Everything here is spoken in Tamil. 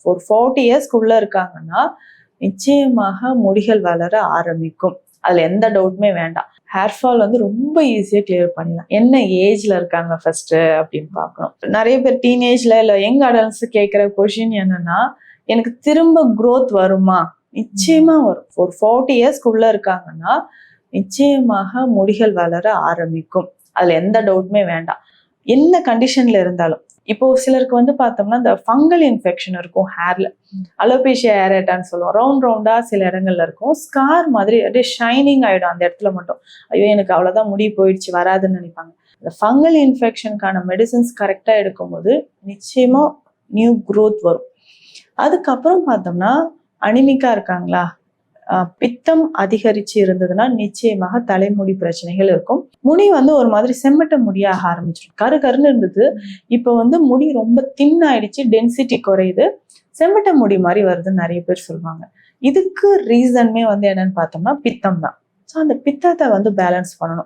ஒரு 40 இயர்ஸ்க்குள்ள இருக்காங்கன்னா நிச்சயமாக முடிகள் வளர ஆரம்பிக்கும். அதுல எந்த டவுட்டுமே வேண்டாம். ஹேர் ஃபால் வந்து ரொம்ப ஈஸியா கிளியர் பண்ணலாம். என்ன ஏஜ்ல இருக்காங்க ஃபர்ஸ்ட் அப்படின்னு பார்க்கணும். நிறைய பேர் டீனேஜ்ல இல்ல யங் அடல்ட்ஸ் கேட்கிற கொஸ்டின் என்னன்னா, எனக்கு திரும்ப growth வருமா? நிச்சயமா வரும். ஒரு 40 இயர்ஸ்க்குள்ள இருக்காங்கன்னா நிச்சயமாக முடிகள் வளர ஆரம்பிக்கும். அதுல எந்த டவுட்டுமே வேண்டாம். என்ன கண்டிஷன்ல இருந்தாலும். இப்போ சிலருக்கு வந்து பார்த்தோம்னா இந்த ஃபங்கல் இன்ஃபெக்ஷன் இருக்கும் ஹேர்ல. அலோபேஷியா ஏரேட்டான்னு சொல்லுவோம். ரவுண்ட் ரவுண்டா சில இடங்கள்ல இருக்கும். ஸ்கார் மாதிரி அப்படியே ஷைனிங் ஆயிடும் அந்த இடத்துல மட்டும். ஐயோ எனக்கு அவ்வளவுதான் முடி போயிடுச்சு வராதுன்னு நினைப்பாங்க. இந்த ஃபங்கல் இன்ஃபெக்ஷனுக்கான மெடிசின்ஸ் கரெக்டா எடுக்கும்போது நிச்சயமா நியூ growth வரும். அதுக்கப்புறம் பார்த்தோம்னா அனிமிக்கா இருக்காங்களா, பித்தம் அதிகரிச்சு இருந்ததுன்னா நிச்சயமாக தலைமுடி பிரச்சனைகள் இருக்கும். முடி வந்து ஒரு மாதிரி செம்மட்ட முடியாக ஆரம்பிச்சிடும். கரு கருன்னு இருந்தது, இப்ப வந்து முடி ரொம்ப தின் ஆயிடுச்சு, டென்சிட்டி குறையுது, செம்மட்ட முடி மாதிரி வருதுன்னு நிறைய பேர் சொல்லுவாங்க. இதுக்கு ரீசன்மே வந்து என்னன்னு பார்த்தோம்னா பித்தம் தான். ஸோ அந்த பித்தத்தை வந்து பேலன்ஸ் பண்ணணும்.